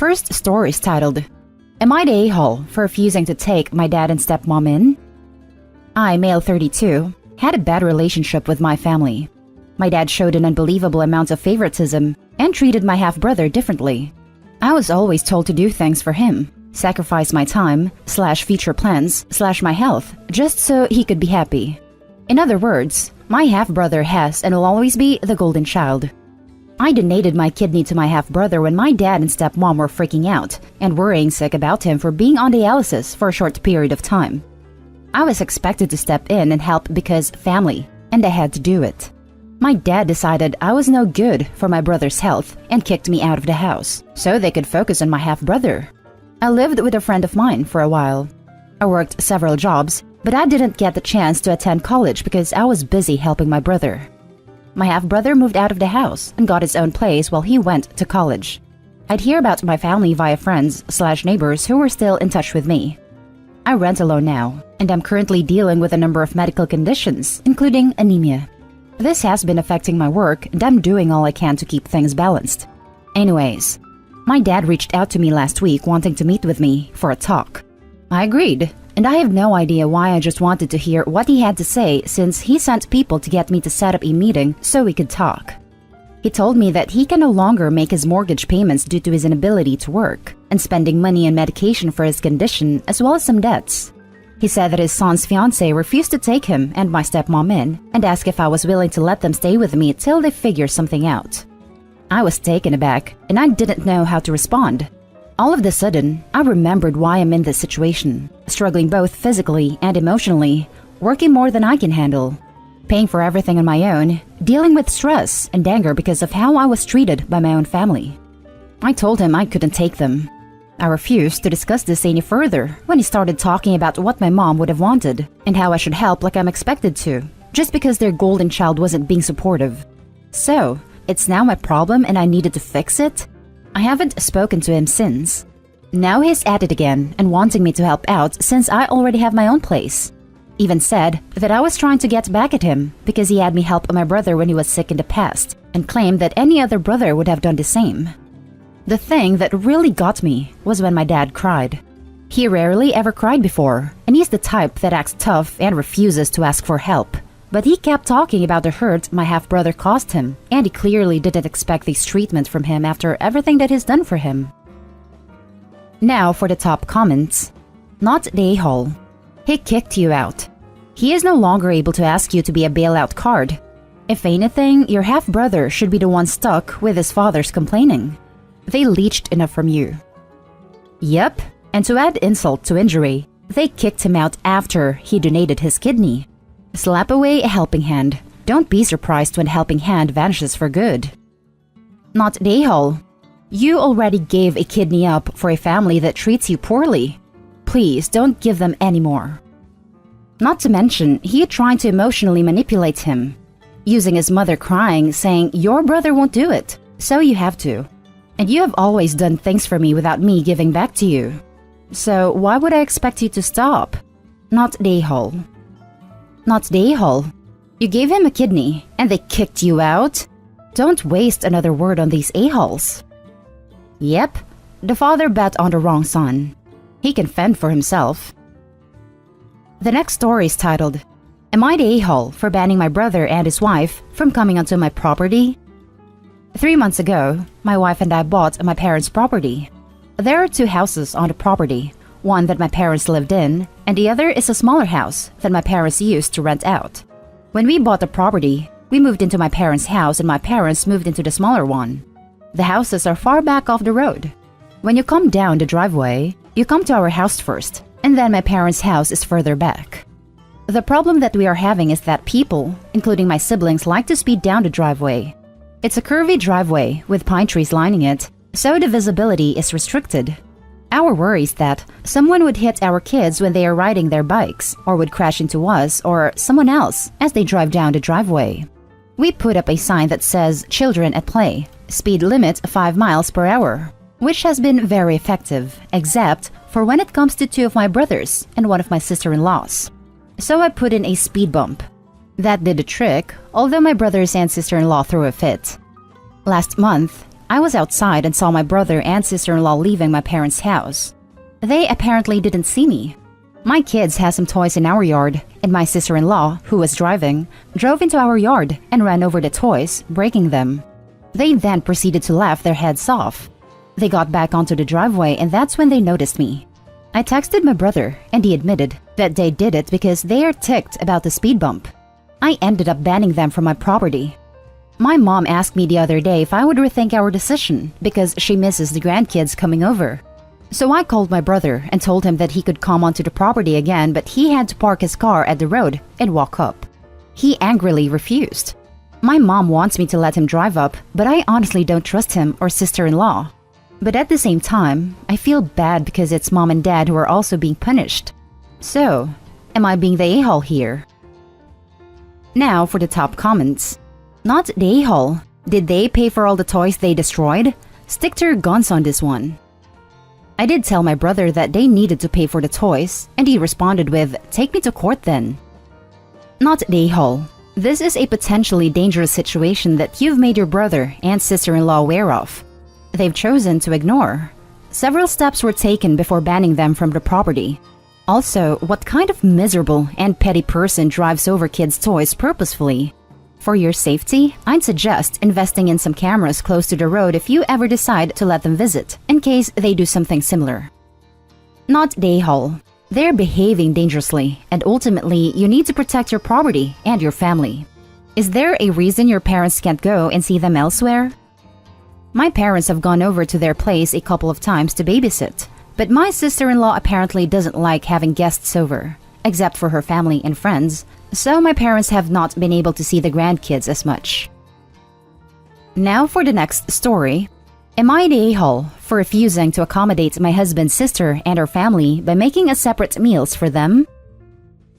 first story is titled, Am I the a-hole for refusing to take my dad and stepmom in? I, male 32, had a bad relationship with my family. My dad showed an unbelievable amount of favoritism and treated my half-brother differently. I was always told to do things for him, sacrifice my time, /future plans, /my health, just so he could be happy. In other words, my half-brother has and will always be the golden child. I donated my kidney to my half-brother when my dad and stepmom were freaking out and worrying sick about him for being on dialysis for a short period of time. I was expected to step in and help because family, and I had to do it. My dad decided I was no good for my brother's health and kicked me out of the house so they could focus on my half-brother. I lived with a friend of mine for a while. I worked several jobs, but I didn't get the chance to attend college because I was busy helping my brother. My half-brother moved out of the house and got his own place while he went to college. I'd hear about my family via friends/neighbors who were still in touch with me. I rent alone now, and I'm currently dealing with a number of medical conditions, including anemia. This has been affecting my work, and I'm doing all I can to keep things balanced. Anyways, my dad reached out to me last week wanting to meet with me for a talk. I agreed, and I have no idea why. I just wanted to hear what he had to say since he sent people to get me to set up a meeting so we could talk. He told me that he can no longer make his mortgage payments due to his inability to work and spending money on medication for his condition as well as some debts. He said that his son's fiancée refused to take him and my stepmom in and asked if I was willing to let them stay with me till they figure something out. I was taken aback and I didn't know how to respond. All of a sudden, I remembered why I'm in this situation, struggling both physically and emotionally, working more than I can handle, paying for everything on my own, dealing with stress and anger because of how I was treated by my own family. I told him I couldn't take them. I refused to discuss this any further when he started talking about what my mom would have wanted and how I should help like I'm expected to, just because their golden child wasn't being supportive. So, it's now my problem and I needed to fix it? I haven't spoken to him since. Now he's at it again and wanting me to help out since I already have my own place. Even said that I was trying to get back at him because he had me help my brother when he was sick in the past and claimed that any other brother would have done the same. The thing that really got me was when my dad cried. He rarely ever cried before, and he's the type that acts tough and refuses to ask for help. But he kept talking about the hurt my half-brother caused him, and he clearly didn't expect this treatment from him after everything that he's done for him. Now for the top comments. Not the a-hole. He kicked you out. He is no longer able to ask you to be a bailout card. If anything, your half-brother should be the one stuck with his father's complaining. They leached enough from you. Yep, and to add insult to injury, they kicked him out after he donated his kidney. Slap away a helping hand. Don't be surprised when helping hand vanishes for good. Not the a-hole. You already gave a kidney up for a family that treats you poorly. Please don't give them any more. Not to mention, he tried to emotionally manipulate him, using his mother crying, saying, "Your brother won't do it, so you have to. And you have always done things for me without me giving back to you. So why would I expect you to stop?" Not the a-hole. Not the a-hole. You gave him a kidney, and they kicked you out? Don't waste another word on these a-holes. Yep, the father bet on the wrong son. He can fend for himself. The next story is titled, Am I the a-hole for banning my brother and his wife from coming onto my property? 3 months ago, my wife and I bought my parents' property. There are 2 houses on the property, one that my parents lived in, and the other is a smaller house that my parents used to rent out. When we bought the property, we moved into my parents' house and my parents moved into the smaller one. The houses are far back off the road. When you come down the driveway, you come to our house first, and then my parents' house is further back. The problem that we are having is that people, including my siblings, like to speed down the driveway. It's a curvy driveway with pine trees lining it, so the visibility is restricted. Our worry is that someone would hit our kids when they are riding their bikes, or would crash into us or someone else as they drive down the driveway. We put up a sign that says "Children at Play, speed limit 5 miles per hour, which has been very effective, except for when it comes to 2 of my brothers and 1 of my sister-in-laws. So I put in a speed bump. That did the trick, although my brothers and sister-in-law threw a fit. Last month, I was outside and saw my brother and sister-in-law leaving my parents' house. They apparently didn't see me. My kids had some toys in our yard, and my sister-in-law, who was driving, drove into our yard and ran over the toys, breaking them. They then proceeded to laugh their heads off. They got back onto the driveway, and that's when they noticed me. I texted my brother, and he admitted that they did it because they are ticked about the speed bump. I ended up banning them from my property. My mom asked me the other day if I would rethink our decision because she misses the grandkids coming over. So I called my brother and told him that he could come onto the property again, but he had to park his car at the road and walk up. He angrily refused. My mom wants me to let him drive up, but I honestly don't trust him or sister-in-law. But at the same time, I feel bad because it's mom and dad who are also being punished. So, am I being the a-hole here? Now for the top comments. Not the a-hole. Did they pay for all the toys they destroyed? Stick to your guns on this one. I did tell my brother that they needed to pay for the toys, and he responded with, "Take me to court then." Not the a-hole. This is a potentially dangerous situation that you've made your brother and sister-in-law aware of. They've chosen to ignore. Several steps were taken before banning them from the property. Also, what kind of miserable and petty person drives over kids' toys purposefully? For your safety, I'd suggest investing in some cameras close to the road if you ever decide to let them visit, in case they do something similar. Not the a-hole. They're behaving dangerously, and ultimately, you need to protect your property and your family. Is there a reason your parents can't go and see them elsewhere? My parents have gone over to their place a couple of times to babysit, but my sister-in-law apparently doesn't like having guests over, except for her family and friends, so my parents have not been able to see the grandkids as much. Now for the next story. Am I the a-hole for refusing to accommodate my husband's sister and her family by making a separate meals for them?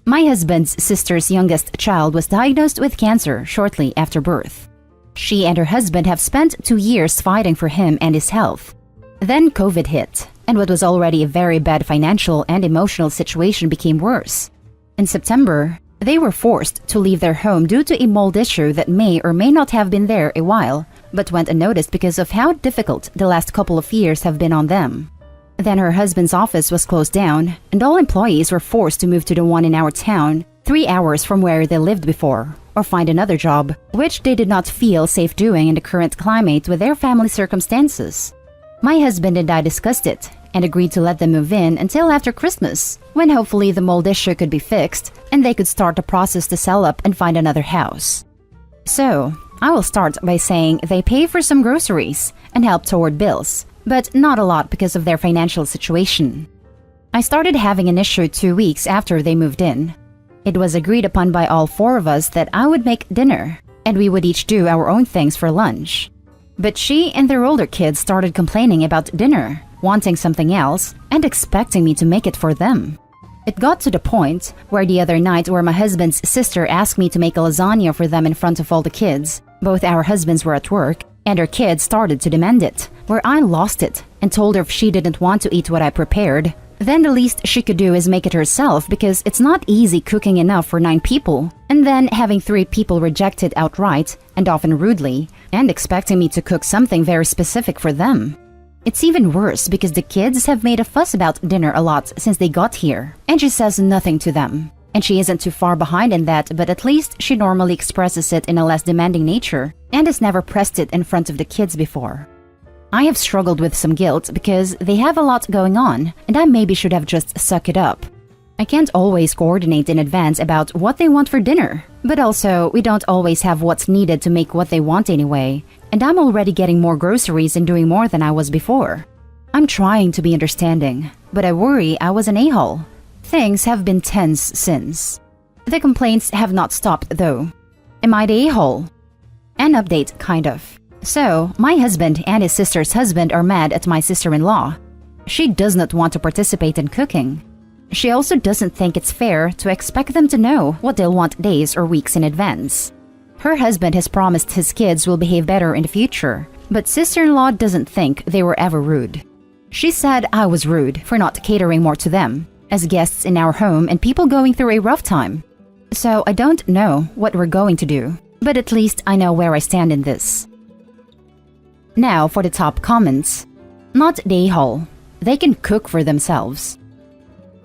My husband's sister's youngest child was diagnosed with cancer shortly after birth. She and her husband have spent 2 years fighting for him and his health. Then COVID hit, and what was already a very bad financial and emotional situation became worse. In September, they were forced to leave their home due to a mold issue that may or may not have been there a while, but went unnoticed because of how difficult the last couple of years have been on them. Then her husband's office was closed down, and all employees were forced to move to the one in our town, 3 hours from where they lived before, or find another job, which they did not feel safe doing in the current climate with their family circumstances. My husband and I discussed it, and agreed to let them move in until after Christmas, when hopefully the mold issue could be fixed and they could start the process to sell up and find another house. So, I will start by saying they pay for some groceries and help toward bills, but not a lot because of their financial situation. I started having an issue 2 weeks after they moved in. It was agreed upon by all 4 of us that I would make dinner, and we would each do our own things for lunch. But she and their older kids started complaining about dinner, wanting something else, and expecting me to make it for them. It got to the point where the other night where my husband's sister asked me to make a lasagna for them in front of all the kids. Both our husbands were at work, and her kids started to demand it, where I lost it and told her if she didn't want to eat what I prepared, then the least she could do is make it herself because it's not easy cooking enough for 9 people, and then having 3 people reject it outright, and often rudely, and expecting me to cook something very specific for them. It's even worse because the kids have made a fuss about dinner a lot since they got here, and she says nothing to them. And she isn't too far behind in that, but at least she normally expresses it in a less demanding nature, and has never pressed it in front of the kids before. I have struggled with some guilt because they have a lot going on, and I maybe should have just sucked it up. I can't always coordinate in advance about what they want for dinner, but also we don't always have what's needed to make what they want anyway, and I'm already getting more groceries and doing more than I was before. I'm trying to be understanding, but I worry I was an a-hole. Things have been tense since. The complaints have not stopped though. Am I the a-hole? An update, kind of. So, my husband and his sister's husband are mad at my sister-in-law. She does not want to participate in cooking. She also doesn't think it's fair to expect them to know what they'll want days or weeks in advance. Her husband has promised his kids will behave better in the future, but sister-in-law doesn't think they were ever rude. She said I was rude for not catering more to them, as guests in our home and people going through a rough time. So I don't know what we're going to do, but at least I know where I stand in this. Now for the top comments. Not the a-hole. They can cook for themselves.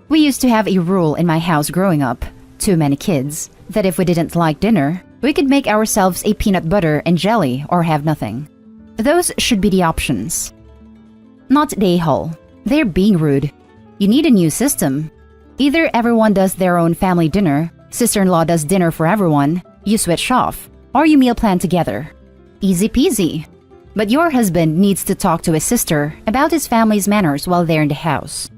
We used to have a rule in my house growing up, too many kids, that if we didn't like dinner, we could make ourselves a peanut butter and jelly or have nothing. Those should be the options. Not the a-hole. They're being rude. You need a new system. Either everyone does their own family dinner, sister-in-law does dinner for everyone, you switch off, or you meal plan together. Easy peasy. But your husband needs to talk to his sister about his family's manners while they're in the house.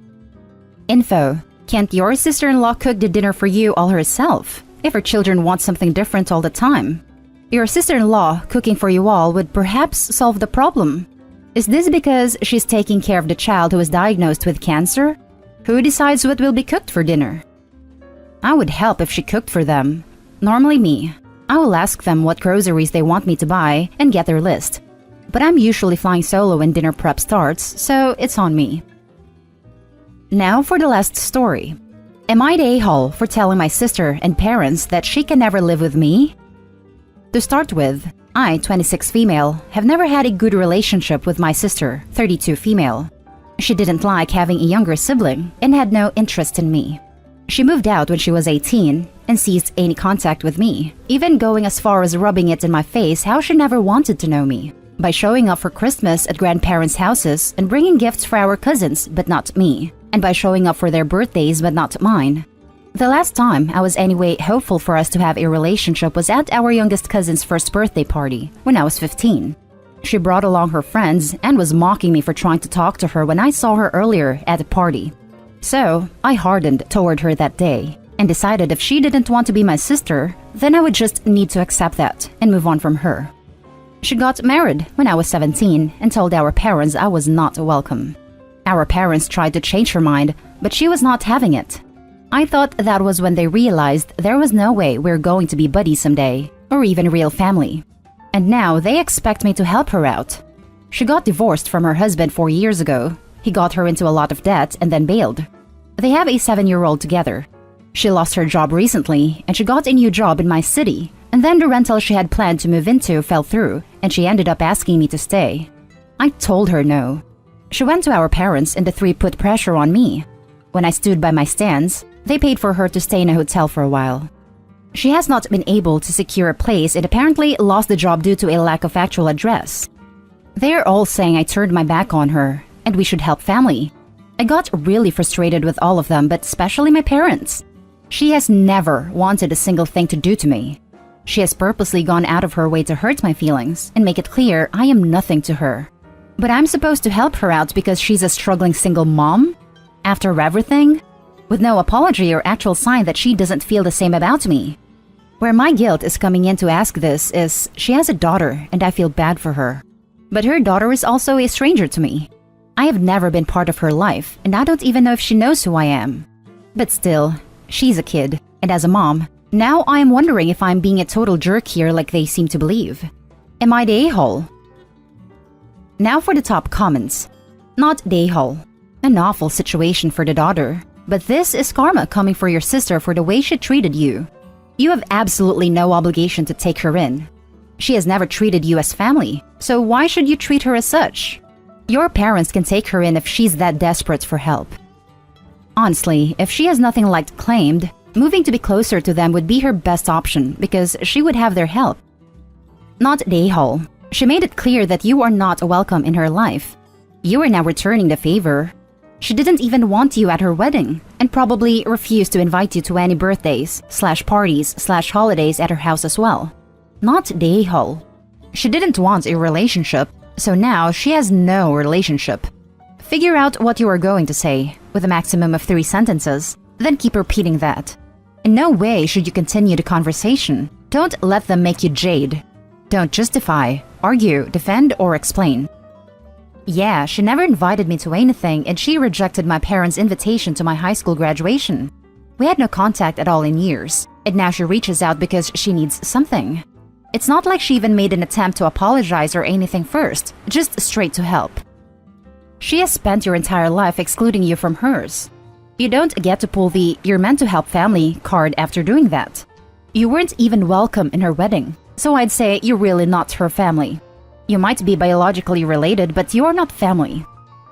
Info. Can't your sister-in-law cook the dinner for you all herself if her children want something different all the time? Your sister-in-law cooking for you all would perhaps solve the problem. Is this because she's taking care of the child who is diagnosed with cancer? Who decides what will be cooked for dinner? I would help if she cooked for them. Normally me. I will ask them what groceries they want me to buy and get their list. But I'm usually flying solo when dinner prep starts, so it's on me. Now for the last story. Am I the a-hole for telling my sister and parents that she can never live with me? To start with, I, 26 female, have never had a good relationship with my sister, 32 female. She didn't like having a younger sibling and had no interest in me. She moved out when she was 18 and ceased any contact with me, even going as far as rubbing it in my face how she never wanted to know me, by showing up for Christmas at grandparents' houses and bringing gifts for our cousins but not me, and by showing up for their birthdays but not mine. The last time I was anyway hopeful for us to have a relationship was at our youngest cousin's first birthday party, when I was 15. She brought along her friends and was mocking me for trying to talk to her when I saw her earlier at the party. So, I hardened toward her that day, and decided if she didn't want to be my sister, then I would just need to accept that and move on from her. She got married when I was 17 and told our parents I was not welcome. Our parents tried to change her mind, but she was not having it. I thought that was when they realized there was no way we're going to be buddies someday, or even real family. And now they expect me to help her out. She got divorced from her husband 4 years ago. He got her into a lot of debt and then bailed. They have a 7-year-old together. She lost her job recently, and she got a new job in my city, and then the rental she had planned to move into fell through, and she ended up asking me to stay. I told her no. She went to our parents and the three put pressure on me. When I stood by my stance, they paid for her to stay in a hotel for a while. She has not been able to secure a place and apparently lost the job due to a lack of actual address. They're all saying I turned my back on her, and we should help family. I got really frustrated with all of them, but especially my parents. She has never wanted a single thing to do to me. She has purposely gone out of her way to hurt my feelings and make it clear I am nothing to her. But I'm supposed to help her out because she's a struggling single mom? After everything? With no apology or actual sign that she doesn't feel the same about me. Where my guilt is coming in to ask this is she has a daughter and I feel bad for her. But her daughter is also a stranger to me. I have never been part of her life and I don't even know if she knows who I am. But still, she's a kid, and as a mom, now I am wondering if I'm being a total jerk here like they seem to believe. Am I the a-hole? Now for the top comments. Not the a-hole. An awful situation for the daughter, but this is karma coming for your sister for the way she treated you. You have absolutely no obligation to take her in. She has never treated you as family, so why should you treat her as such? Your parents can take her in if she's that desperate for help. Honestly, if she has nothing like claimed, moving to be closer to them would be her best option because she would have their help. Not the a-hole. She made it clear that you are not welcome in her life. You are now returning the favor. She didn't even want you at her wedding and probably refused to invite you to any birthdays/parties/holidays at her house as well. Not the a-hole. She didn't want a relationship, so now she has no relationship. Figure out what you are going to say, with a maximum of 3 sentences, then keep repeating that. In no way should you continue the conversation. Don't let them make you jade. Don't justify, argue, defend, or explain. Yeah, she never invited me to anything and she rejected my parents' invitation to my high school graduation. We had no contact at all in years, and now she reaches out because she needs something. It's not like she even made an attempt to apologize or anything first, just straight to help. She has spent your entire life excluding you from hers. You don't get to pull the "you're meant to help family" card after doing that. You weren't even welcome in her wedding, so I'd say you're really not her family. You might be biologically related, but you are not family.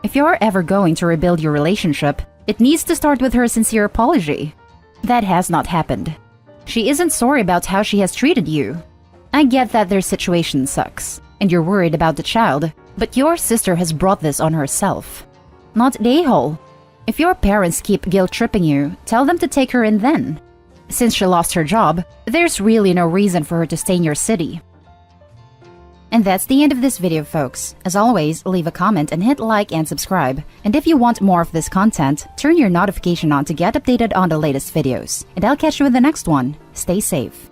If you're ever going to rebuild your relationship, it needs to start with her sincere apology. That has not happened. She isn't sorry about how she has treated you. I get that their situation sucks, and you're worried about the child, but your sister has brought this on herself, not the a-hole. If your parents keep guilt-tripping you, tell them to take her in then. Since she lost her job, there's really no reason for her to stay in your city. And that's the end of this video, folks. As always, leave a comment and hit like and subscribe. And if you want more of this content, turn your notification on to get updated on the latest videos. And I'll catch you in the next one. Stay safe.